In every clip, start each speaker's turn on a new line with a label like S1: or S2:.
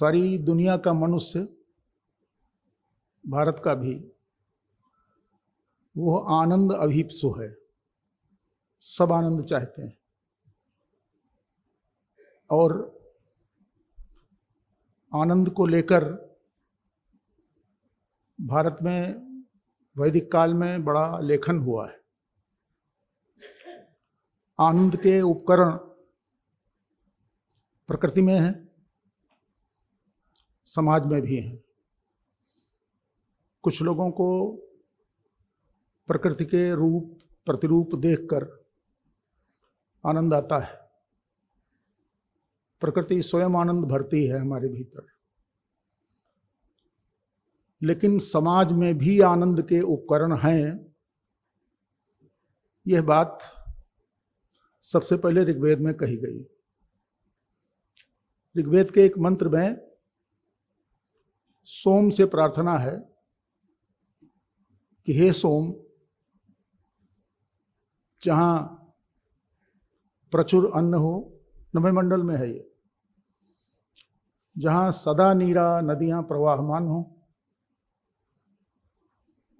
S1: सारी दुनिया का मनुष्य, भारत का भी, वो आनंद अभिप्सु है। सब आनंद चाहते हैं। और आनंद को लेकर भारत में वैदिक काल में बड़ा लेखन हुआ है। आनंद के उपकरण प्रकृति में हैं, समाज में भी हैं। कुछ लोगों को प्रकृति के रूप प्रतिरूप देखकर आनंद आता है। प्रकृति स्वयं आनंद भरती है हमारे भीतर। लेकिन समाज में भी आनंद के उपकरण हैं, यह बात सबसे पहले ऋग्वेद में कही गई। ऋग्वेद के एक मंत्र में सोम से प्रार्थना है कि हे सोम, जहां प्रचुर अन्न हो, नभे मंडल में है ये, जहां सदा नीरा नदियां प्रवाहमान हो,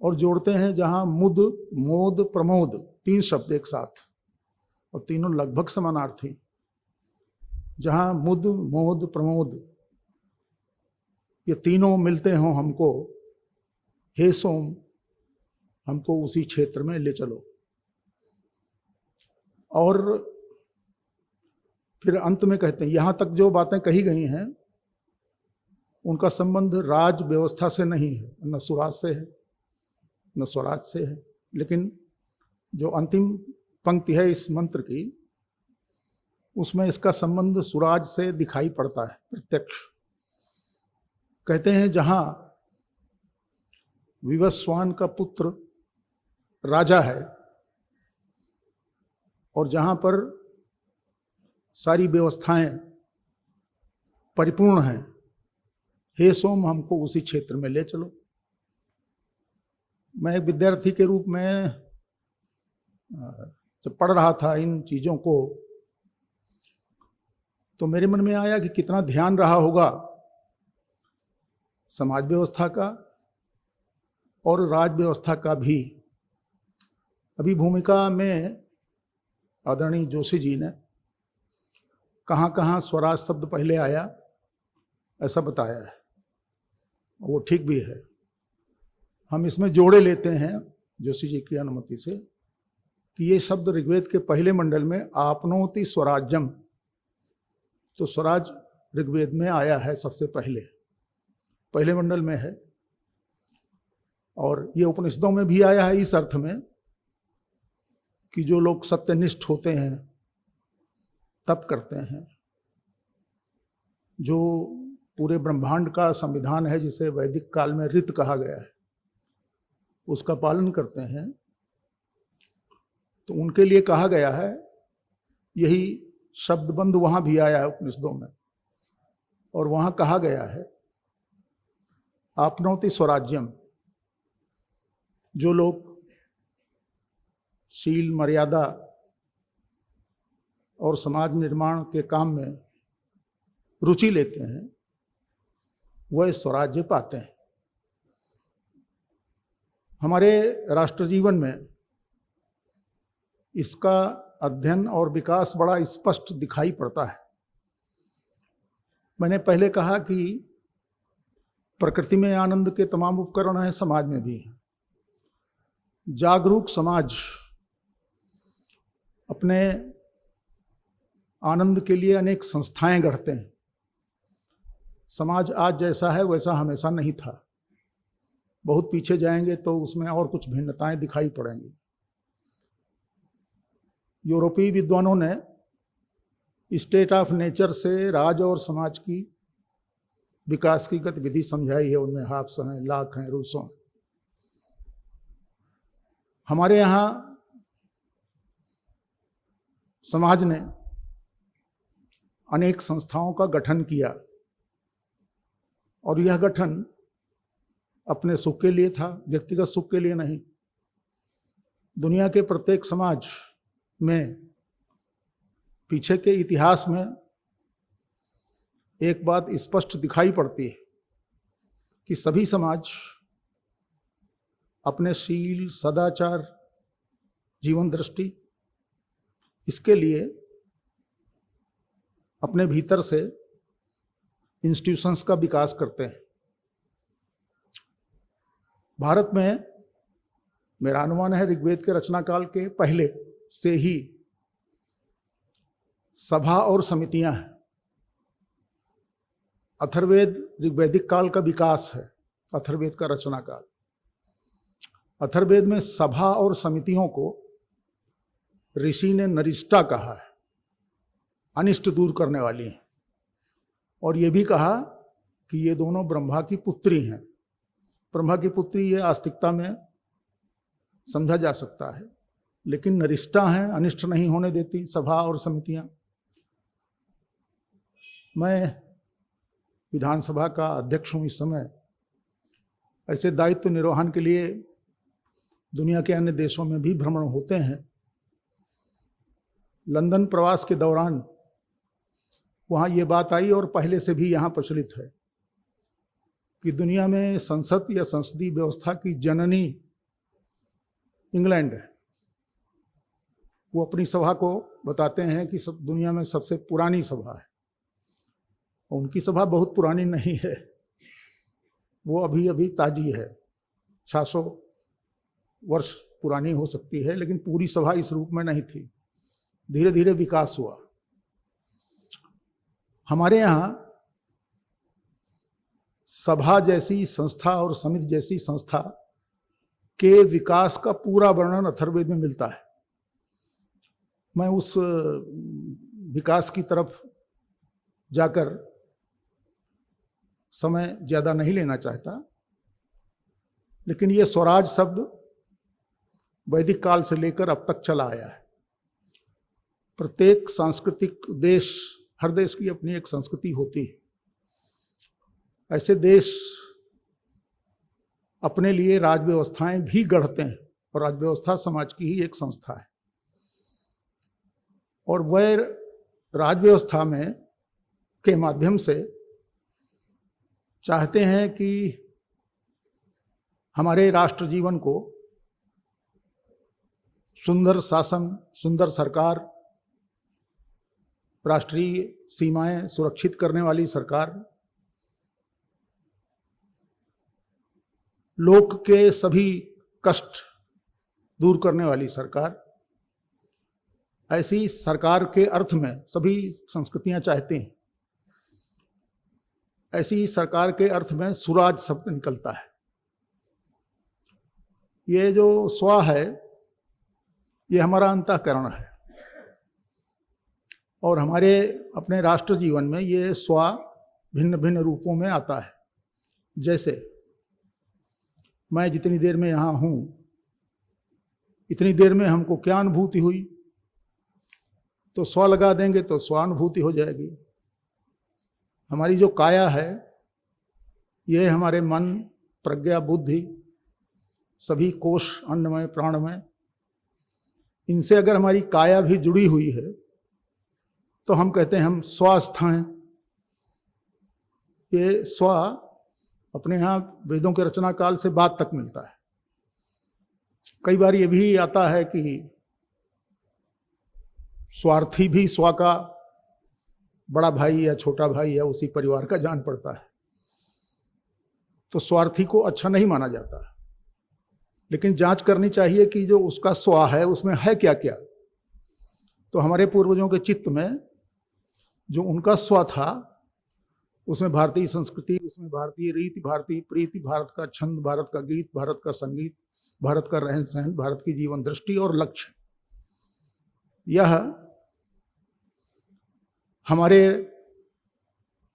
S1: और जोड़ते हैं जहां मुद मोद प्रमोद, 3 शब्द एक साथ, और तीनों लगभग समानार्थी। जहां मुद मोद प्रमोद ये तीनों मिलते हों हमको, हे सोम, हमको उसी क्षेत्र में ले चलो। और फिर अंत में कहते हैं, यहां तक जो बातें कही गई हैं उनका संबंध राज व्यवस्था से नहीं है, न सुराज से है न स्वराज से है। लेकिन जो अंतिम पंक्ति है इस मंत्र की, उसमें इसका संबंध सुराज से दिखाई पड़ता है प्रत्यक्ष। कहते हैं जहां विवस्वान का पुत्र राजा है और जहां पर सारी व्यवस्थाएं परिपूर्ण हैं, हे सोम, हमको उसी क्षेत्र में ले चलो। मैं एक विद्यार्थी के रूप में जब पढ़ रहा था इन चीज़ों को, तो मेरे मन में आया कि कितना ध्यान रहा होगा समाज व्यवस्था का और राज व्यवस्था का भी। अभी भूमिका में आदरणीय जोशी जी ने कहाँ कहाँ स्वराज शब्द पहले आया ऐसा बताया है, वो ठीक भी है। हम इसमें जोड़े लेते हैं जोशी जी की अनुमति से कि ये शब्द ऋग्वेद के पहले मंडल में आपनोति स्वराज्यम, तो स्वराज ऋग्वेद में आया है सबसे पहले मंडल में है। और ये उपनिषदों में भी आया है इस अर्थ में कि जो लोग सत्यनिष्ठ होते हैं, तप करते हैं, जो पूरे ब्रह्मांड का संविधान है जिसे वैदिक काल में ऋत कहा गया है, उसका पालन करते हैं, तो उनके लिए कहा गया है। यही शब्दबंध वहां भी आया है उपनिषदों में, और वहां कहा गया है आपनोति स्वराज्यम। जो लोग शील मर्यादा और समाज निर्माण के काम में रुचि लेते हैं, वह स्वराज्य पाते हैं। हमारे राष्ट्र जीवन में इसका अध्ययन और विकास बड़ा स्पष्ट दिखाई पड़ता है। मैंने पहले कहा कि प्रकृति में आनंद के तमाम उपकरण हैं, समाज में भी हैं। जागरूक समाज अपने आनंद के लिए अनेक संस्थाएं गढ़ते हैं। समाज आज जैसा है वैसा हमेशा नहीं था। बहुत पीछे जाएंगे तो उसमें और कुछ भिन्नताएं दिखाई पड़ेंगी। यूरोपीय विद्वानों ने स्टेट ऑफ नेचर से राज और समाज की विकास की गतिविधि समझाई है। उनमें हाब्स हैं, लाक हैं, रूसो हैं। हमारे यहाँ समाज ने अनेक संस्थाओं का गठन किया, और यह गठन अपने सुख के लिए था, व्यक्तिगत सुख के लिए नहीं। दुनिया के प्रत्येक समाज में पीछे के इतिहास में एक बात स्पष्ट दिखाई पड़ती है कि सभी समाज अपने शील, सदाचार, जीवन दृष्टि, इसके लिए अपने भीतर से इंस्टीट्यूशंस का विकास करते हैं। भारत में मेरा अनुमान है ऋग्वेद के रचना काल के पहले से ही सभा और समितियां हैं। अथर्ववेद ऋग्वैदिक काल का विकास है, अथर्ववेद का रचना काल। अथर्ववेद में सभा और समितियों को ऋषि ने नरिष्टा कहा है, अनिष्ट दूर करने वाली हैं, और ये भी कहा कि ये दोनों ब्रह्मा की पुत्री हैं। ब्रह्मा की पुत्री ये आस्तिकता में समझा जा सकता है, लेकिन नरिष्टा हैं, अनिष्ट नहीं होने देती सभा और समितियां। मैं विधानसभा का अध्यक्ष हूं इस समय। ऐसे दायित्व निर्वहन के लिए दुनिया के अन्य देशों में भी भ्रमण होते हैं। लंदन प्रवास के दौरान वहाँ ये बात आई, और पहले से भी यहाँ प्रचलित है, कि दुनिया में संसद या संसदीय व्यवस्था की जननी इंग्लैंड है। वो अपनी सभा को बताते हैं कि सब दुनिया में सबसे पुरानी सभा है। उनकी सभा बहुत पुरानी नहीं है, वो अभी अभी ताजी है, 600 वर्ष पुरानी हो सकती है, लेकिन पूरी सभा इस रूप में नहीं थी। धीरे धीरे विकास हुआ। हमारे यहाँ सभा जैसी संस्था और समिति जैसी संस्था के विकास का पूरा वर्णन अथर्ववेद में मिलता है। मैं उस विकास की तरफ जाकर समय ज़्यादा नहीं लेना चाहता, लेकिन ये स्वराज शब्द वैदिक काल से लेकर अब तक चला आया है। प्रत्येक सांस्कृतिक देश, हर देश की अपनी एक संस्कृति होती है। ऐसे देश अपने लिए राज व्यवस्थाएं भी गढ़ते हैं, और राज व्यवस्था समाज की ही एक संस्था है। और वह राज व्यवस्था में के माध्यम से चाहते हैं कि हमारे राष्ट्र जीवन को सुंदर शासन, सुंदर सरकार, राष्ट्रीय सीमाएं सुरक्षित करने वाली सरकार, लोक के सभी कष्ट दूर करने वाली सरकार, ऐसी सरकार के अर्थ में सभी संस्कृतियां चाहती हैं। ऐसी सरकार के अर्थ में सुराज शब्द निकलता है। ये जो स्व है, ये हमारा अंतःकरण है, और हमारे अपने राष्ट्र जीवन में ये स्व भिन्न भिन्न रूपों में आता है। जैसे मैं जितनी देर में यहाँ हूँ, इतनी देर में हमको क्या अनुभूति हुई, तो स्व लगा देंगे तो स्वानुभूति हो जाएगी। हमारी जो काया है, ये हमारे मन, प्रज्ञा, बुद्धि, सभी कोश, अन्नमय, प्राणमय, इनसे अगर हमारी काया भी जुड़ी हुई है तो हम कहते हैं हम स्वस्थ हैं। ये स्व अपने यहाँ वेदों के रचना काल से बाद तक मिलता है। कई बार ये भी आता है कि स्वार्थी भी स्व का बड़ा भाई या छोटा भाई या उसी परिवार का जान पड़ता है, तो स्वार्थी को अच्छा नहीं माना जाता। लेकिन जांच करनी चाहिए कि जो उसका स्व है उसमें है क्या क्या। तो हमारे पूर्वजों के चित्त में जो उनका स्व था, उसमें भारतीय संस्कृति, उसमें भारतीय रीति, भारतीय प्रीति, भारत का छंद, भारत का गीत, भारत का संगीत, भारत का रहन सहन, भारत की जीवन दृष्टि और लक्ष्य, यह हमारे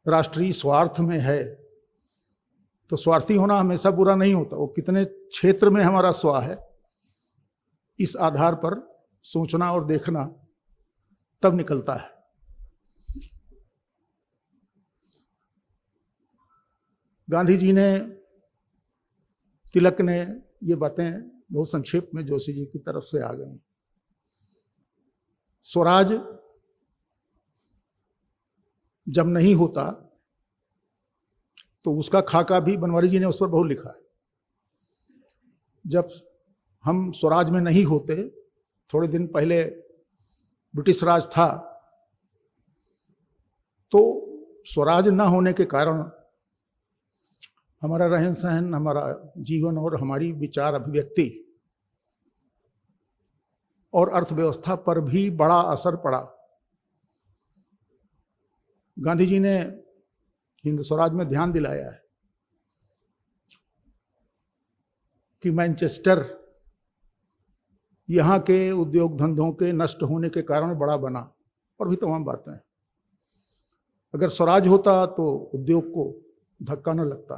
S1: राष्ट्रीय स्वार्थ में है। तो स्वार्थी होना हमेशा बुरा नहीं होता। वो कितने क्षेत्र में हमारा स्व है, इस आधार पर सोचना और देखना तब निकलता है। गांधी जी ने, तिलक ने, ये बातें बहुत संक्षेप में जोशी जी की तरफ से आ गई। स्वराज जब नहीं होता तो उसका खाका भी बनवारी जी ने उस पर बहुत लिखा है। जब हम स्वराज में नहीं होते, थोड़े दिन पहले ब्रिटिश राज था, तो स्वराज न होने के कारण हमारा रहन सहन, हमारा जीवन और हमारी विचार अभिव्यक्ति और अर्थव्यवस्था पर भी बड़ा असर पड़ा। गांधी जी ने हिंद स्वराज में ध्यान दिलाया है कि मैनचेस्टर यहाँ के उद्योग धंधों के नष्ट होने के कारण बड़ा बना, और भी तमाम बातें। अगर स्वराज होता तो उद्योग को धक्का न लगता,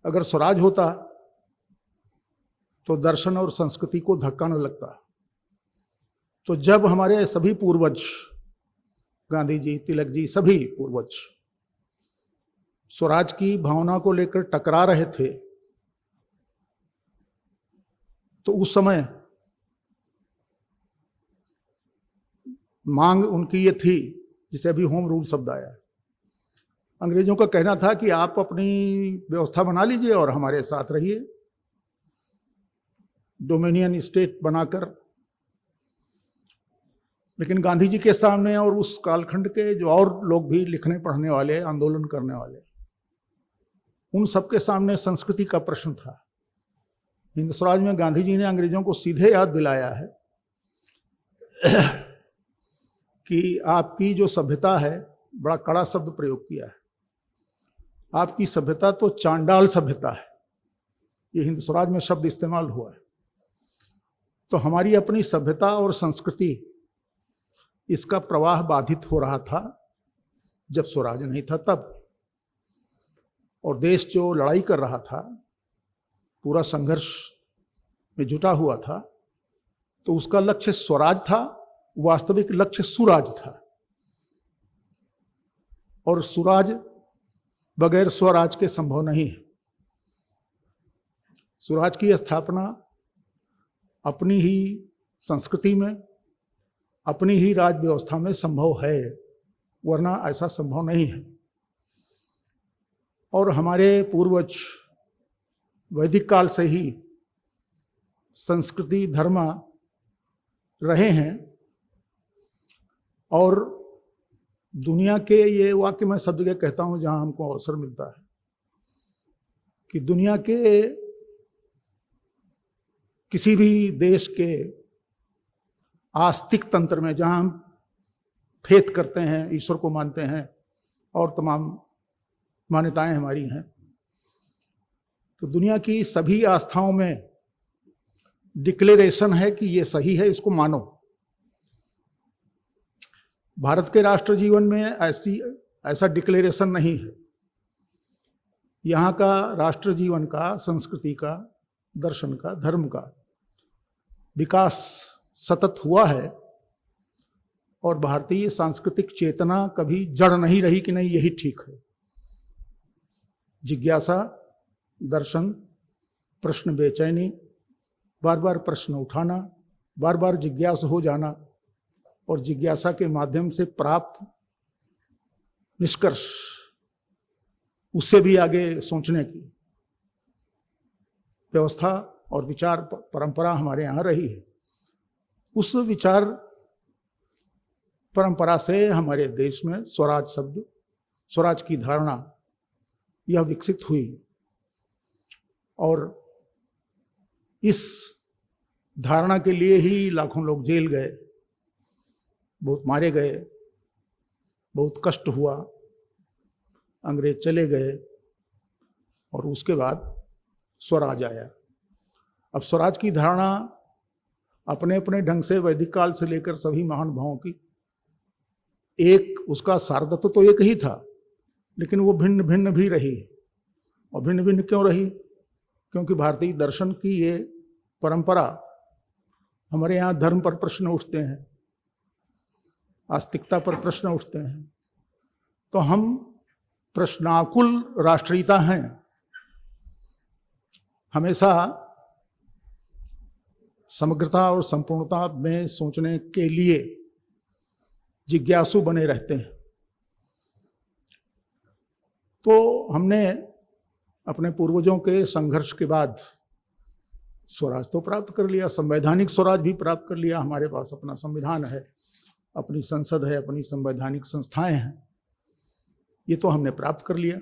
S1: अगर स्वराज होता तो दर्शन और संस्कृति को धक्का न लगता। तो जब हमारे सभी पूर्वज, गांधी जी, तिलक जी, सभी पूर्वज स्वराज की भावना को लेकर टकरा रहे थे, तो उस समय मांग उनकी ये थी, जिसे अभी होम रूल शब्द आया है। अंग्रेजों का कहना था कि आप अपनी व्यवस्था बना लीजिए और हमारे साथ रहिए, डोमिनियन स्टेट बनाकर। लेकिन गांधी जी के सामने और उस कालखंड के जो और लोग भी लिखने पढ़ने वाले, आंदोलन करने वाले, उन सबके सामने संस्कृति का प्रश्न था। हिंद स्वराज में गांधी जी ने अंग्रेजों को सीधे याद दिलाया है कि आपकी जो सभ्यता है, बड़ा कड़ा शब्द प्रयोग किया है, आपकी सभ्यता तो चांडाल सभ्यता है। ये हिंद स्वराज में शब्द इस्तेमाल हुआ है। तो हमारी अपनी सभ्यता और संस्कृति, इसका प्रवाह बाधित हो रहा था जब स्वराज नहीं था तब। और देश जो लड़ाई कर रहा था, पूरा संघर्ष में जुटा हुआ था, तो उसका लक्ष्य स्वराज था, वास्तविक लक्ष्य सुराज था। और सुराज बगैर स्वराज के संभव नहीं है। स्वराज की स्थापना अपनी ही संस्कृति में, अपनी ही राज व्यवस्था में संभव है, वरना ऐसा संभव नहीं है। और हमारे पूर्वज वैदिक काल से ही संस्कृति धर्म रहे हैं। और दुनिया के, ये वाक्य मैं सब जगह कहता हूं जहां हमको अवसर मिलता है, कि दुनिया के किसी भी देश के आस्तिक तंत्र में, जहां हम फेथ करते हैं, ईश्वर को मानते हैं और तमाम मान्यताएं हमारी हैं, तो दुनिया की सभी आस्थाओं में डिक्लेरेशन है कि ये सही है, इसको मानो। भारत के राष्ट्र जीवन में ऐसा डिक्लेरेशन नहीं है। यहाँ का राष्ट्र जीवन का, संस्कृति का, दर्शन का, धर्म का विकास सतत हुआ है, और भारतीय सांस्कृतिक चेतना कभी जड़ नहीं रही कि नहीं यही ठीक है। जिज्ञासा, दर्शन, प्रश्न बेचैनी, बार बार प्रश्न उठाना, बार बार जिज्ञासा हो जाना, और जिज्ञासा के माध्यम से प्राप्त निष्कर्ष, उससे भी आगे सोचने की व्यवस्था और विचार परंपरा हमारे यहाँ रही है। उस विचार परंपरा से हमारे देश में स्वराज शब्द, स्वराज की धारणा यह विकसित हुई। और इस धारणा के लिए ही लाखों लोग जेल गए, बहुत मारे गए, बहुत कष्ट हुआ, अंग्रेज चले गए, और उसके बाद स्वराज आया। अब स्वराज की धारणा अपने अपने ढंग से वैदिक काल से लेकर सभी महानुभावों की, एक उसका सारतत्व तो एक ही था, लेकिन वो भिन्न भिन्न भी रही। और भिन्न भिन्न क्यों रही? क्योंकि भारतीय दर्शन की ये परंपरा, हमारे यहाँ धर्म पर प्रश्न उठते हैं, आस्तिकता पर प्रश्न उठते हैं, तो हम प्रश्नाकुल राष्ट्रीयता हैं। हमेशा समग्रता और संपूर्णता में सोचने के लिए जिज्ञासु बने रहते हैं। तो हमने अपने पूर्वजों के संघर्ष के बाद स्वराज तो प्राप्त कर लिया, संवैधानिक स्वराज भी प्राप्त कर लिया। हमारे पास अपना संविधान है, अपनी संसद है, अपनी संवैधानिक संस्थाएं हैं, ये तो हमने प्राप्त कर लिया।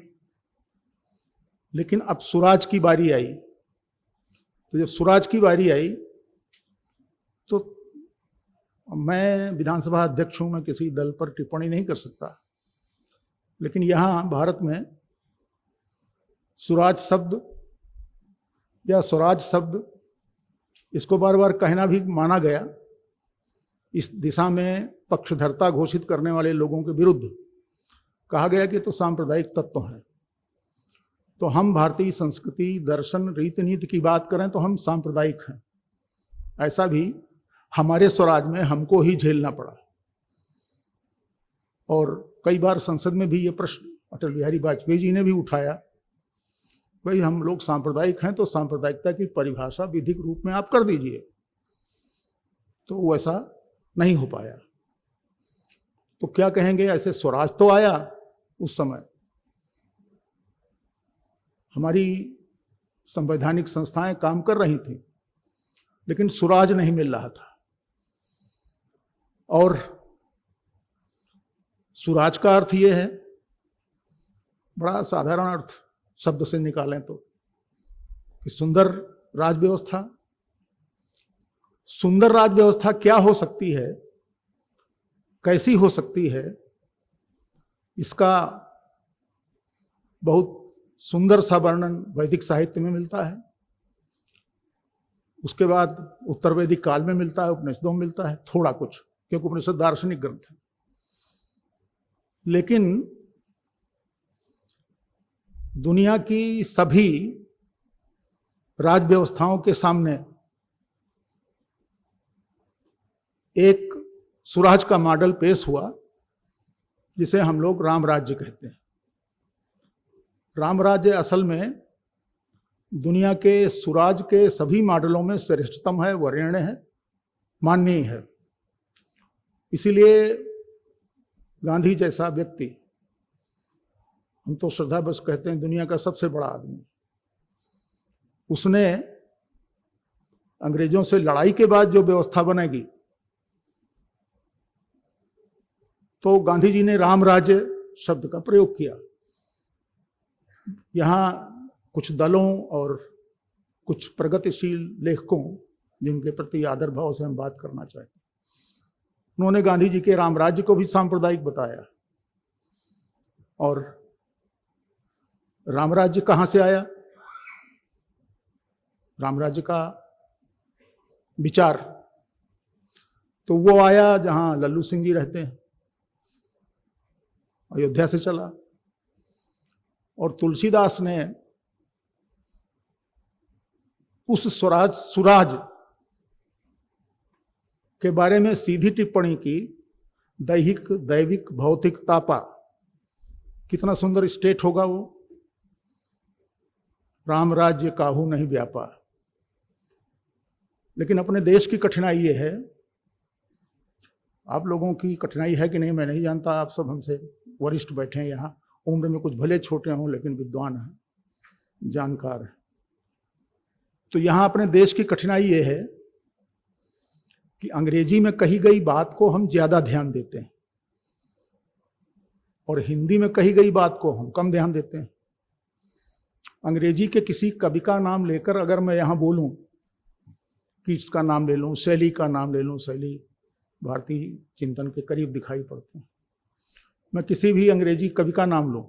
S1: लेकिन अब स्वराज की बारी आई, तो जब स्वराज की बारी आई तो मैं विधानसभा अध्यक्ष हूं, मैं किसी दल पर टिप्पणी नहीं कर सकता, लेकिन यहां भारत में स्वराज शब्द या स्वराज शब्द, इसको बार बार कहना भी माना गया। इस दिशा में पक्षधरता घोषित करने वाले लोगों के विरुद्ध कहा गया कि तो सांप्रदायिक तत्व है। तो हम भारतीय संस्कृति, दर्शन, रीति नीति की बात करें तो हम सांप्रदायिक हैं। ऐसा भी हमारे स्वराज में हमको ही झेलना पड़ा। और कई बार संसद में भी ये प्रश्न अटल बिहारी वाजपेयी जी ने भी उठाया, भाई हम लोग सांप्रदायिक हैं तो सांप्रदायिकता की परिभाषा विधिक रूप में आप कर दीजिए। तो वैसा नहीं हो पाया। तो क्या कहेंगे, ऐसे स्वराज तो आया उस समय, हमारी संवैधानिक संस्थाएं काम कर रही थी, लेकिन स्वराज नहीं मिल रहा था। और स्वराज का अर्थ यह है, बड़ा साधारण अर्थ शब्द से निकालें तो, कि सुंदर राज व्यवस्था। सुंदर राज व्यवस्था क्या हो सकती है, कैसी हो सकती है, इसका बहुत सुंदर सा वर्णन वैदिक साहित्य में मिलता है। उसके बाद उत्तर वैदिक काल में मिलता है, उपनिषदों में मिलता है थोड़ा कुछ, क्योंकि उपनिषद दार्शनिक ग्रंथ है। लेकिन दुनिया की सभी राज व्यवस्थाओं के सामने एक स्वराज का मॉडल पेश हुआ, जिसे हम लोग राम राज्य कहते हैं। राम राज्य असल में दुनिया के स्वराज के सभी मॉडलों में श्रेष्ठतम है, वरेण्य है, माननीय है। इसीलिए गांधी जैसा व्यक्ति, हम तो श्रद्धा बस कहते हैं दुनिया का सबसे बड़ा आदमी, उसने अंग्रेजों से लड़ाई के बाद जो व्यवस्था बनेगी, तो गांधी जी ने राम राज्य शब्द का प्रयोग किया। यहां कुछ दलों और कुछ प्रगतिशील लेखकों, जिनके प्रति आदर भाव से हम बात करना चाहते हैं, उन्होंने गांधी जी के राम राज्य को भी सांप्रदायिक बताया। और राम राज्य कहां से आया? राम राज्य का विचार तो वो आया जहां लल्लू सिंह जी रहते हैं, अयोध्या से चला। और तुलसीदास ने उस सुराज के बारे में सीधी टिप्पणी की, दैहिक दैविक भौतिक तापा। कितना सुंदर स्टेट होगा वो, राम राज्य काहू नहीं व्यापा। लेकिन अपने देश की कठिनाई ये है, आप लोगों की कठिनाई है कि नहीं मैं नहीं जानता, आप सब हमसे वरिष्ठ बैठे हैं यहाँ, उम्र में कुछ भले छोटे हों लेकिन विद्वान हैं, जानकार हैं। तो यहाँ अपने देश की कठिनाई ये है कि अंग्रेजी में कही गई बात को हम ज्यादा ध्यान देते हैं और हिंदी में कही गई बात को हम कम ध्यान देते हैं। अंग्रेजी के किसी कवि का नाम लेकर अगर मैं यहाँ बोलूं, कीट्स का नाम ले लूं, शैली का नाम ले लूं, शैली भारतीय चिंतन के करीब दिखाई पड़ते हैं, मैं किसी भी अंग्रेजी कवि का नाम लूं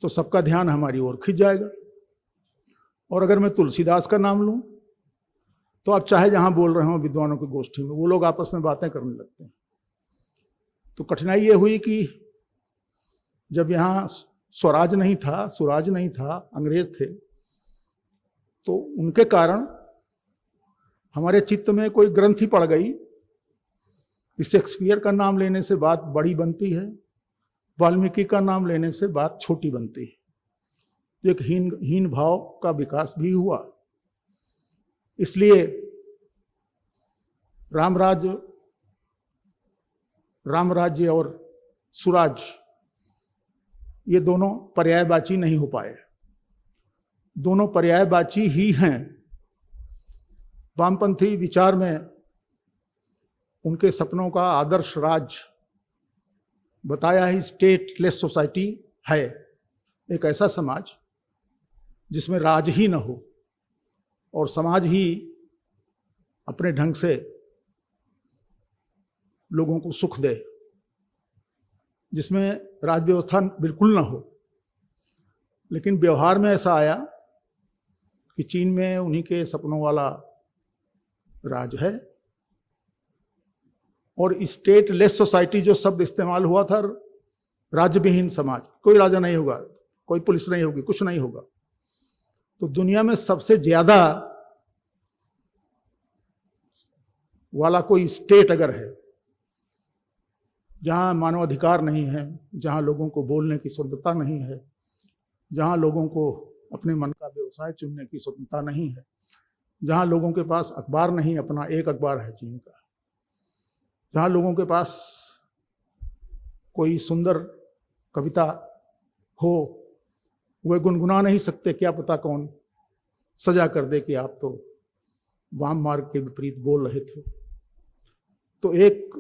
S1: तो सबका ध्यान हमारी ओर खिंच जाएगा। और अगर मैं तुलसीदास का नाम लूं तो आप चाहे जहां बोल रहे हो विद्वानों की गोष्ठी में, वो लोग आपस में बातें करने लगते हैं। तो कठिनाई ये हुई कि जब यहाँ स्वराज नहीं था, स्वराज नहीं था, अंग्रेज थे, तो उनके कारण हमारे चित्त में कोई ग्रंथि पड़ गई कि शेक्सपियर का नाम लेने से बात बड़ी बनती है, वाल्मीकि का नाम लेने से बात छोटी बनती है। एक हीन भाव का विकास भी हुआ। इसलिए राम राज्य और स्वराज ये दोनों पर्यायवाची नहीं हो पाए। दोनों पर्यायवाची ही हैं। वामपंथी विचार में उनके सपनों का आदर्श राज्य बताया ही स्टेटलेस सोसाइटी है, एक ऐसा समाज जिसमें राज ही न हो और समाज ही अपने ढंग से लोगों को सुख दे, जिसमें राज व्यवस्था बिल्कुल ना हो। लेकिन व्यवहार में ऐसा आया कि चीन में उन्हीं के सपनों वाला राज है। और स्टेटलेस सोसाइटी जो शब्द इस्तेमाल हुआ था, राज्य विहीन समाज, कोई राजा नहीं होगा, कोई पुलिस नहीं होगी, कुछ नहीं होगा। तो दुनिया में सबसे ज्यादा वाला कोई स्टेट अगर है जहां मानवाधिकार नहीं है, जहां लोगों को बोलने की स्वतंत्रता नहीं है, जहां लोगों को अपने मन का व्यवसाय चुनने की स्वतंत्रता नहीं है, जहां लोगों के पास अखबार नहीं, अपना एक अखबार है चीन का, जहां लोगों के पास कोई सुंदर कविता हो, वे गुनगुना नहीं सकते, क्या पता कौन सजा कर दे कि आप तो वाम मार्ग के विपरीत बोल रहे थे। तो एक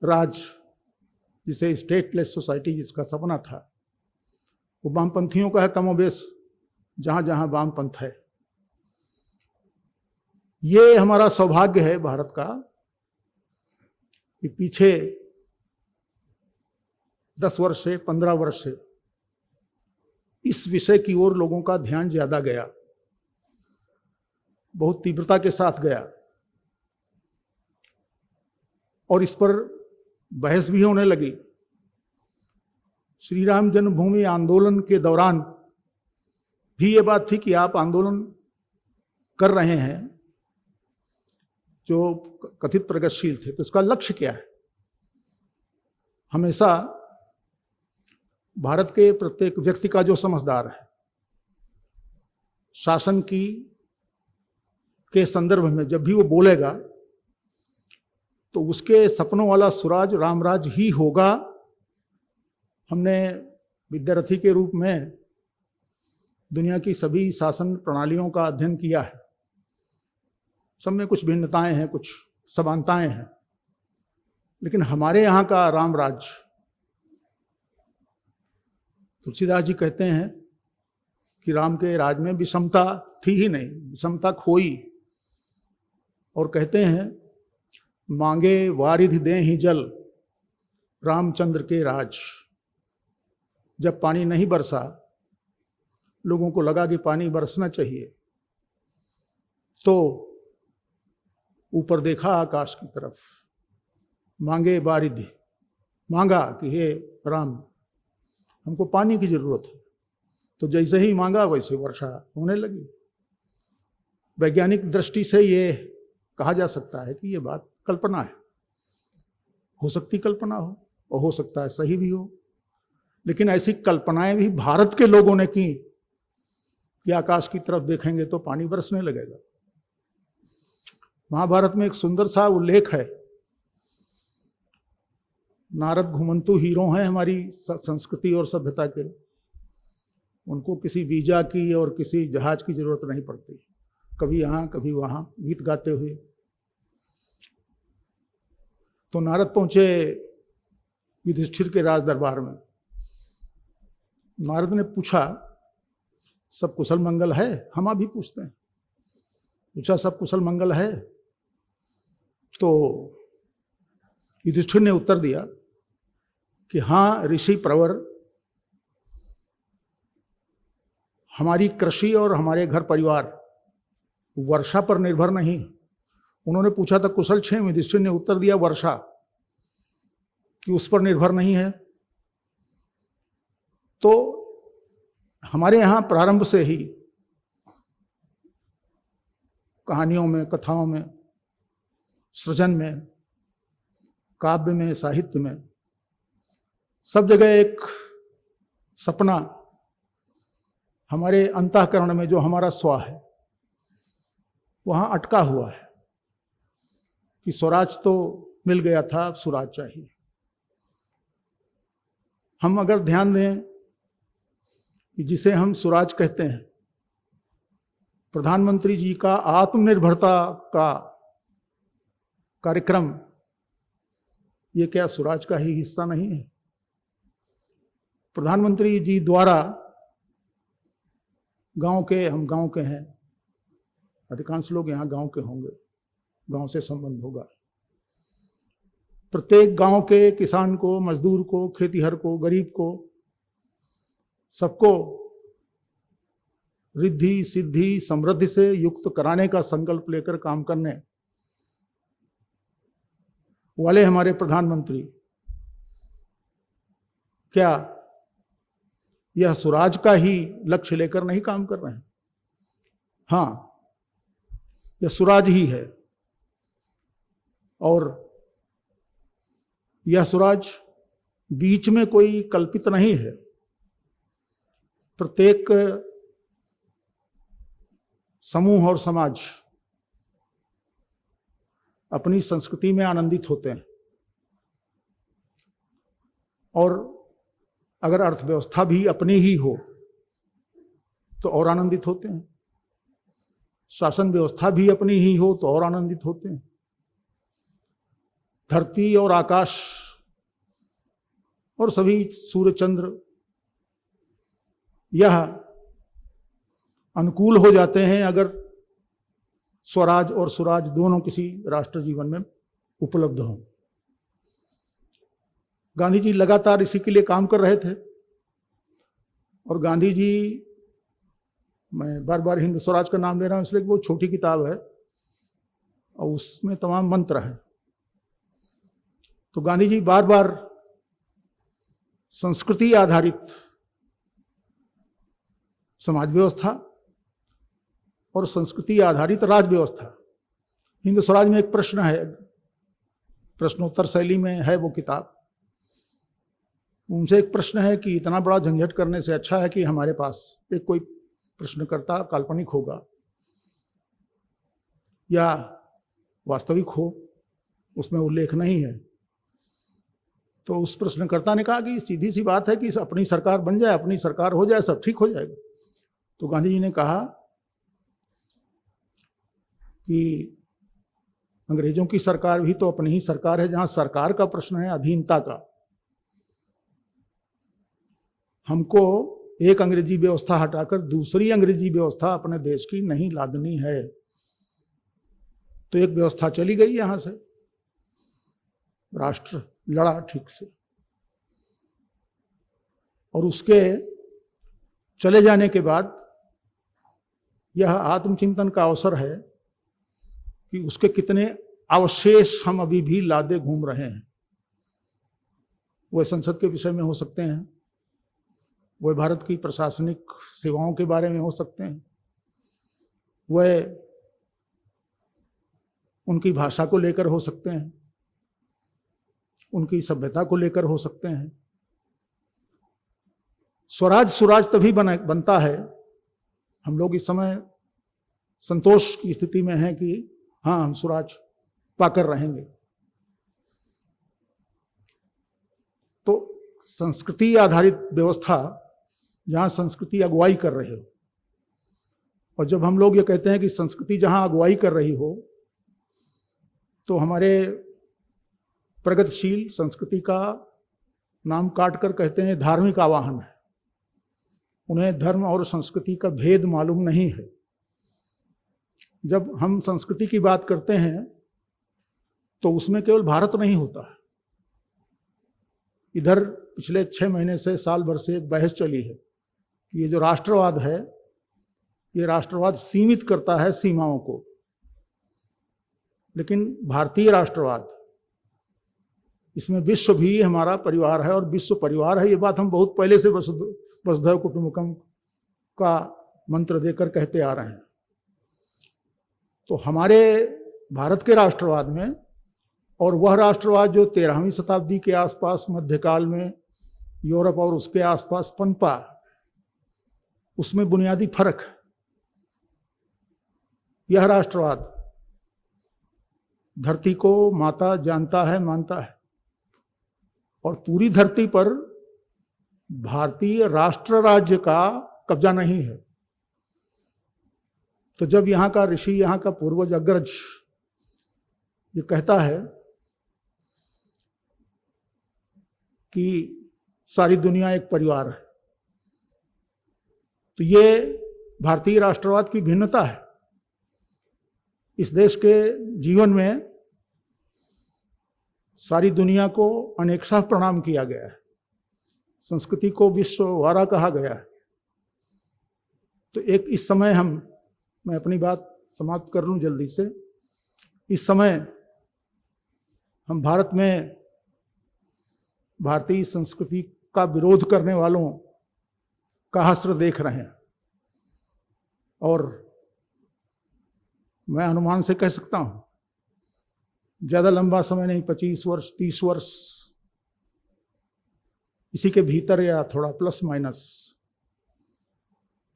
S1: राज जिसे स्टेटलेस सोसाइटी जिसका सपना था, वो वामपंथियों का है कमोबेश, जहां जहां वामपंथ है। ये हमारा सौभाग्य है भारत का कि पीछे 10 वर्ष से 15 वर्ष से इस विषय की ओर लोगों का ध्यान ज्यादा गया, बहुत तीव्रता के साथ गया, और इस पर बहस भी होने लगी। श्री राम जन्मभूमि आंदोलन के दौरान भी ये बात थी कि आप आंदोलन कर रहे हैं जो कथित प्रगतिशील थे, तो इसका लक्ष्य क्या है? हमेशा भारत के प्रत्येक व्यक्ति का जो समझदार है, शासन के संदर्भ में जब भी वो बोलेगा तो उसके सपनों वाला स्वराज रामराज ही होगा। हमने विद्यार्थी के रूप में दुनिया की सभी शासन प्रणालियों का अध्ययन किया है। सब में कुछ भिन्नताएं हैं, कुछ समानताएं हैं, लेकिन हमारे यहाँ का रामराज, तुलसीदास जी कहते हैं कि राम के राज में विषमता थी ही नहीं, विषमता खोई। और कहते हैं मांगे वारिधि दें ही जल, रामचंद्र के राज। जब पानी नहीं बरसा, लोगों को लगा कि पानी बरसना चाहिए, तो ऊपर देखा आकाश की तरफ, मांगे वारिधि, मांगा कि हे राम हमको पानी की जरूरत है, तो जैसे ही मांगा वैसे वर्षा होने लगी। वैज्ञानिक दृष्टि से ये कहा जा सकता है कि ये बात कल्पना है, हो सकती कल्पना हो और हो सकता है सही भी हो, लेकिन ऐसी कल्पनाएं भी भारत के लोगों ने की कि आकाश की तरफ देखेंगे तो पानी बरसने लगेगा। महाभारत में एक सुंदर सा उल्लेख है, नारद घुमंतु हीरो हैं हमारी संस्कृति और सभ्यता के, उनको किसी वीजा की और किसी जहाज की जरूरत नहीं पड़ती, कभी यहाँ कभी वहाँ गीत गाते हुए। तो नारद पहुंचे युधिष्ठिर के राज दरबार में। नारद ने पूछा सब कुशल मंगल है? हम अभी पूछते हैं। पूछा सब कुशल मंगल है? तो युधिष्ठिर ने उत्तर दिया कि हाँ ऋषि प्रवर, हमारी कृषि और हमारे घर परिवार वर्षा पर निर्भर नहीं। उन्होंने पूछा था कुशल क्षेम, युधिष्ठिर ने उत्तर दिया वर्षा, कि उस पर निर्भर नहीं है। तो हमारे यहाँ प्रारंभ से ही कहानियों में, कथाओं में, सृजन में, काव्य में, साहित्य में, सब जगह एक सपना हमारे अंतःकरण में, जो हमारा स्व है, वहां अटका हुआ है कि स्वराज तो मिल गया था, अब सुराज चाहिए। हम अगर ध्यान दें कि जिसे हम स्वराज कहते हैं, प्रधानमंत्री जी का आत्मनिर्भरता का कार्यक्रम, ये क्या स्वराज का ही हिस्सा नहीं है? प्रधानमंत्री जी द्वारा गांव के, हम गांव के हैं, अधिकांश लोग यहाँ गांव के होंगे, गांव से संबंध होगा। प्रत्येक गांव के किसान को, मजदूर को, खेतीहर को, गरीब को, सबको रिद्धि सिद्धि समृद्धि से युक्त कराने का संकल्प लेकर काम करने वाले हमारे प्रधानमंत्री, क्या यह स्वराज का ही लक्ष्य लेकर नहीं काम कर रहे हैं? हाँ, यह स्वराज ही है। और यह स्वराज बीच में कोई कल्पित नहीं है। प्रत्येक समूह और समाज अपनी संस्कृति में आनंदित होते हैं, और अगर अर्थव्यवस्था भी अपनी ही हो तो और आनंदित होते हैं, शासन व्यवस्था भी अपनी ही हो तो और आनंदित होते हैं। धरती और आकाश और सभी सूर्य चंद्र यह अनुकूल हो जाते हैं अगर स्वराज और सुराज दोनों किसी राष्ट्र जीवन में उपलब्ध हों। गांधी जी लगातार इसी के लिए काम कर रहे थे, और गांधी जी, मैं बार बार हिंद स्वराज का नाम ले रहा हूं इसलिए कि वो छोटी किताब है और उसमें तमाम मंत्र हैं। तो गांधी जी बार बार संस्कृति आधारित समाज व्यवस्था और संस्कृति आधारित राज व्यवस्था, हिंद स्वराज में एक प्रश्न है, प्रश्नोत्तर शैली में है वो किताब। उनसे एक प्रश्न है कि इतना बड़ा झंझट करने से अच्छा है कि हमारे पास एक कोई प्रश्नकर्ता काल्पनिक होगा या वास्तविक हो, उसमें उल्लेख नहीं है। तो उस प्रश्नकर्ता ने कहा कि सीधी सी बात है कि अपनी सरकार बन जाए, अपनी सरकार हो जाए, सब ठीक हो जाएगा। तो गांधी जी ने कहा कि अंग्रेजों की सरकार भी तो अपनी ही सरकार है, जहां सरकार का प्रश्न है अधीनता का। हमको एक अंग्रेजी व्यवस्था हटाकर दूसरी अंग्रेजी व्यवस्था अपने देश की नहीं लादनी है। तो एक व्यवस्था चली गई यहां से, राष्ट्र लड़ा ठीक से, और उसके चले जाने के बाद यह आत्मचिंतन का अवसर है कि उसके कितने अवशेष हम अभी भी लादे घूम रहे हैं। वह संसद के विषय में हो सकते हैं, वह भारत की प्रशासनिक सेवाओं के बारे में हो सकते हैं, वह उनकी भाषा को लेकर हो सकते हैं, उनकी सभ्यता को लेकर हो सकते हैं। स्वराज सुराज तभी बनता है, हम लोग इस समय संतोष की स्थिति में हैं कि हाँ, हम स्वराज पाकर रहेंगे। तो संस्कृति आधारित व्यवस्था, जहां संस्कृति अगुवाई कर रही हो, और जब हम लोग ये कहते हैं कि संस्कृति जहां अगुवाई कर रही हो, तो हमारे प्रगतिशील संस्कृति का नाम काटकर कहते हैं धार्मिक आवाहन है। उन्हें धर्म और संस्कृति का भेद मालूम नहीं है। जब हम संस्कृति की बात करते हैं तो उसमें केवल भारत नहीं होता है। इधर पिछले 6 महीने से, साल भर से एक बहस चली है कि ये जो राष्ट्रवाद है, ये राष्ट्रवाद सीमित करता है सीमाओं को, लेकिन भारतीय राष्ट्रवाद, इसमें विश्व भी हमारा परिवार है और विश्व परिवार है। ये बात हम बहुत पहले से वसुधैव कुटुंबकम का मंत्र देकर कहते आ रहे हैं। तो हमारे भारत के राष्ट्रवाद में और वह राष्ट्रवाद जो 13वीं शताब्दी के आसपास मध्यकाल में यूरोप और उसके आसपास पनपा, उसमें बुनियादी फर्क है। यह राष्ट्रवाद धरती को माता जानता है, मानता है, और पूरी धरती पर भारतीय राष्ट्र राज्य का कब्जा नहीं है। तो जब यहाँ का ऋषि, यहाँ का पूर्वज अग्रज ये कहता है कि सारी दुनिया एक परिवार है, तो ये भारतीय राष्ट्रवाद की भिन्नता है। इस देश के जीवन में सारी दुनिया को अनेकशः प्रणाम किया गया है, संस्कृति को विश्ववारा कहा गया है। तो एक इस समय मैं अपनी बात समाप्त कर लूं जल्दी से। इस समय हम भारत में भारतीय संस्कृति का विरोध करने वालों का हश्र देख रहे हैं, और मैं अनुमान से कह सकता हूं ज्यादा लंबा समय नहीं, 25 वर्ष 30 वर्ष, इसी के भीतर या थोड़ा प्लस माइनस,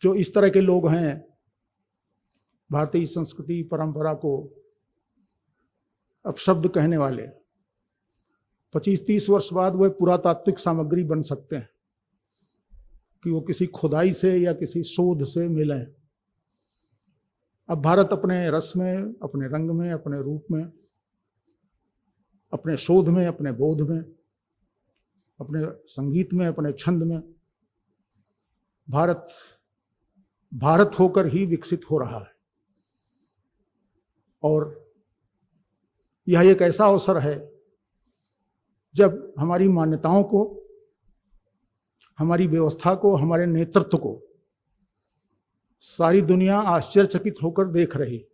S1: जो इस तरह के लोग हैं भारतीय संस्कृति परंपरा को अपशब्द कहने वाले, 25-30 वर्ष बाद वह पुरातात्विक सामग्री बन सकते हैं कि वो किसी खुदाई से या किसी शोध से मिलें। अब भारत अपने रस में, अपने रंग में, अपने रूप में, अपने शोध में, अपने बोध में, अपने संगीत में, अपने छंद में भारत होकर ही विकसित हो रहा है। और यह एक ऐसा अवसर है जब हमारी मान्यताओं को, हमारी व्यवस्था को, हमारे नेतृत्व को सारी दुनिया आश्चर्यचकित होकर देख रही।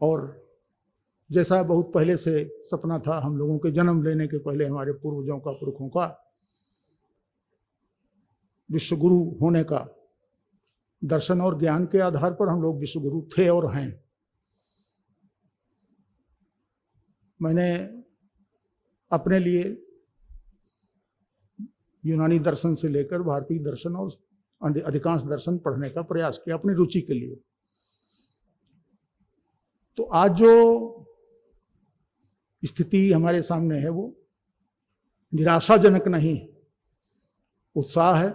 S1: और जैसा बहुत पहले से सपना था हम लोगों के जन्म लेने के पहले हमारे पूर्वजों का, पुरखों का, विश्वगुरु होने का, दर्शन और ज्ञान के आधार पर हम लोग विश्वगुरु थे और हैं। मैंने अपने लिए यूनानी दर्शन से लेकर भारतीय दर्शन और अधिकांश दर्शन पढ़ने का प्रयास किया अपनी रुचि के लिए। तो आज जो स्थिति हमारे सामने है वो निराशाजनक नहीं, उत्साह है,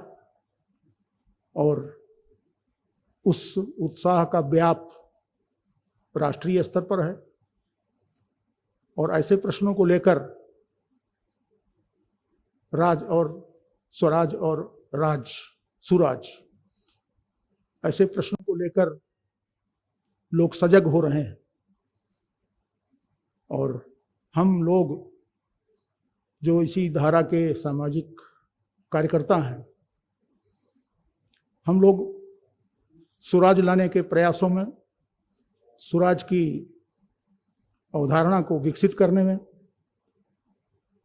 S1: और उस उत्साह का व्याप राष्ट्रीय स्तर पर है। और ऐसे प्रश्नों को लेकर राज और स्वराज और राज सुराज, ऐसे प्रश्नों को लेकर लोग सजग हो रहे हैं। और हम लोग जो इसी धारा के सामाजिक कार्यकर्ता हैं, हम लोग सुराज लाने के प्रयासों में, सुराज की अवधारणा को विकसित करने में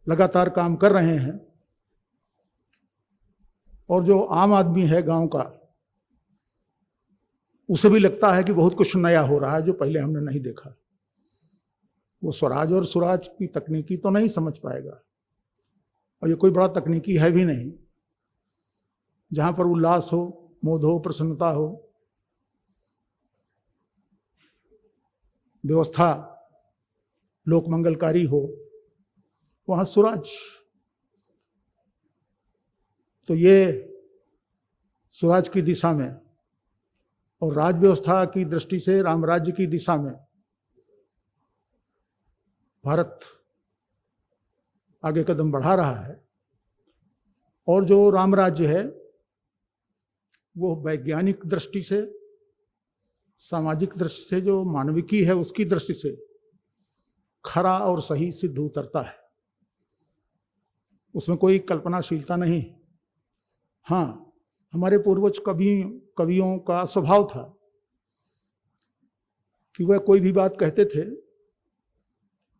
S1: लगातार काम कर रहे हैं। और जो आम आदमी है गांव का, उसे भी लगता है कि बहुत कुछ नया हो रहा है जो पहले हमने नहीं देखा। वो स्वराज और सुराज की तकनीकी तो नहीं समझ पाएगा, और ये कोई बड़ा तकनीकी है भी नहीं। जहां पर उल्लास हो, मोद हो, प्रसन्नता हो, व्यवस्था लोकमंगलकारी हो, वहां सुराज। तो ये सुराज की दिशा में और राज व्यवस्था की दृष्टि से राम राज्य की दिशा में भारत आगे कदम बढ़ा रहा है। और जो राम राज्य है वो वैज्ञानिक दृष्टि से, सामाजिक दृष्टि से, जो मानविकी है उसकी दृष्टि से खरा और सही सिद्ध उतरता है। उसमें कोई कल्पनाशीलता नहीं। हाँ, हमारे पूर्वज कवियों का स्वभाव था कि वह कोई भी बात कहते थे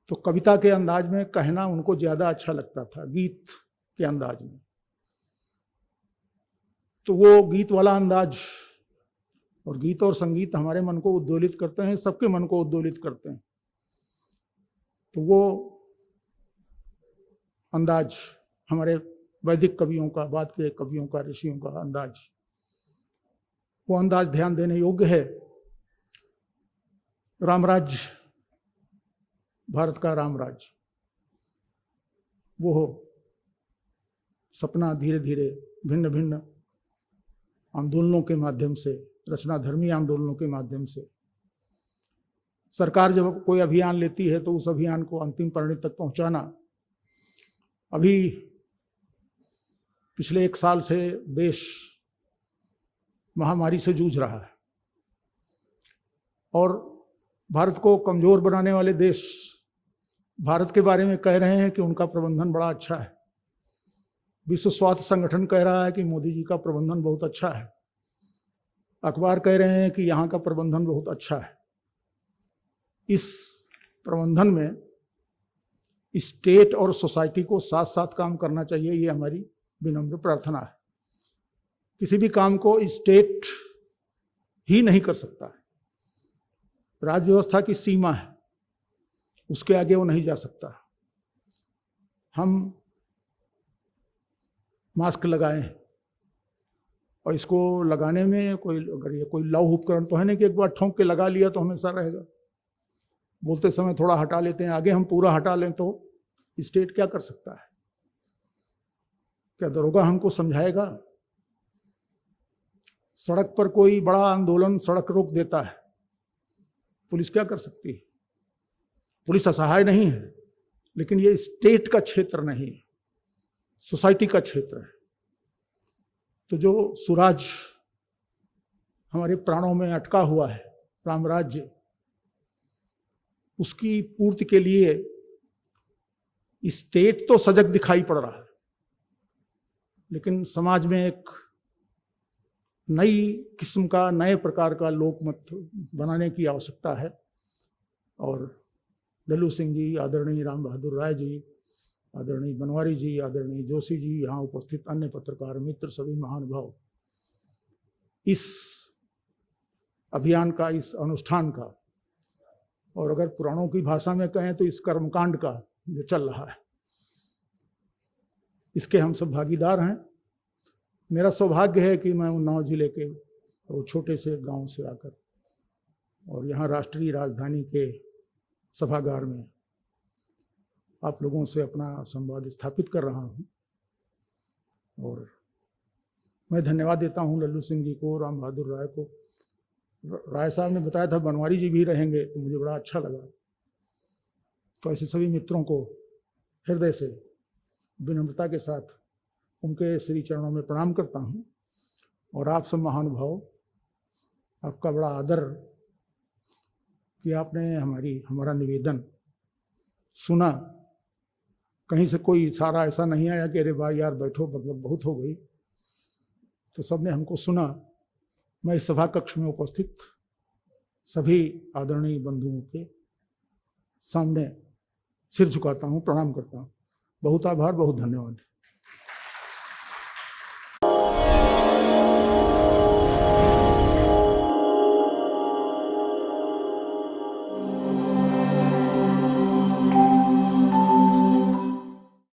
S1: तो कविता के अंदाज में कहना उनको ज्यादा अच्छा लगता था, गीत के अंदाज में। तो वो गीत वाला अंदाज, और गीत और संगीत हमारे मन को उद्दोलित करते हैं, सबके मन को उद्दोलित करते हैं। तो वो अंदाज हमारे वैदिक कवियों का, बाद के कवियों का, ऋषियों का अंदाज, वो अंदाज ध्यान देने योग्य है। रामराज्य, भारत का रामराज्य वो हो, सपना धीरे धीरे भिन्न भिन्न आंदोलनों के माध्यम से, रचनाधर्मी आंदोलनों के माध्यम से, सरकार जब कोई अभियान लेती है तो उस अभियान को अंतिम परिणति तक पहुंचाना। अभी पिछले 1 साल से देश महामारी से जूझ रहा है और भारत को कमजोर बनाने वाले देश भारत के बारे में कह रहे हैं कि उनका प्रबंधन बड़ा अच्छा है। विश्व स्वास्थ्य संगठन कह रहा है कि मोदी जी का प्रबंधन बहुत अच्छा है। अखबार कह रहे हैं कि यहाँ का प्रबंधन बहुत अच्छा है। इस प्रबंधन में स्टेट और सोसाइटी को साथ साथ काम करना चाहिए, ये हमारी विनम्र प्रार्थना है। किसी भी काम को स्टेट ही नहीं कर सकता है। राज्य व्यवस्था की सीमा है, उसके आगे वो नहीं जा सकता। हम मास्क लगाएं और इसको लगाने में अगर ये कोई लौह उपकरण तो है नहीं कि एक बार ठोंक के लगा लिया तो हमेशा रहेगा। बोलते समय थोड़ा हटा लेते हैं, आगे हम पूरा हटा लें तो स्टेट क्या कर सकता है? क्या दरोगा हमको समझाएगा? सड़क पर कोई बड़ा आंदोलन सड़क रोक देता है, पुलिस क्या कर सकती है? पुलिस असहाय नहीं है, लेकिन ये स्टेट का क्षेत्र नहीं, सोसाइटी का क्षेत्र है। तो जो सुराज हमारे प्राणों में अटका हुआ है, राम राज्य, उसकी पूर्ति के लिए स्टेट तो सजग दिखाई पड़ रहा है, लेकिन समाज में एक नई किस्म का, नए प्रकार का लोकमत बनाने की आवश्यकता है। और लल्लू सिंह जी, आदरणीय राम बहादुर राय जी, आदरणीय बनवारी जी, आदरणीय जोशी जी, यहाँ उपस्थित अन्य पत्रकार मित्र, सभी महानुभाव, इस अभियान का, इस अनुष्ठान का, और अगर पुराणों की भाषा में कहें तो इस कर्मकांड का जो चल रहा है, इसके हम सब भागीदार हैं। मेरा सौभाग्य है कि मैं उन्नाव जिले के वो छोटे से गांव से आकर और यहाँ राष्ट्रीय राजधानी के सभागार में आप लोगों से अपना संवाद स्थापित कर रहा हूँ। और मैं धन्यवाद देता हूँ लल्लू सिंह जी को, राम बहादुर राय को। राय साहब ने बताया था बनवारी जी भी रहेंगे, तो मुझे बड़ा अच्छा लगा। तो ऐसे सभी मित्रों को हृदय से विनम्रता के साथ उनके श्री चरणों में प्रणाम करता हूँ। और आप सब महानुभाव, आपका बड़ा आदर कि आपने हमारा निवेदन सुना। कहीं से कोई इशारा ऐसा नहीं आया कि अरे भाई यार बैठो, मतलब बहुत हो गई। तो सबने हमको सुना। मैं इस सभा कक्ष में उपस्थित सभी आदरणीय बंधुओं के सामने सिर झुकाता हूँ, प्रणाम करता हूँ। बहुत आभार, बहुत धन्यवाद।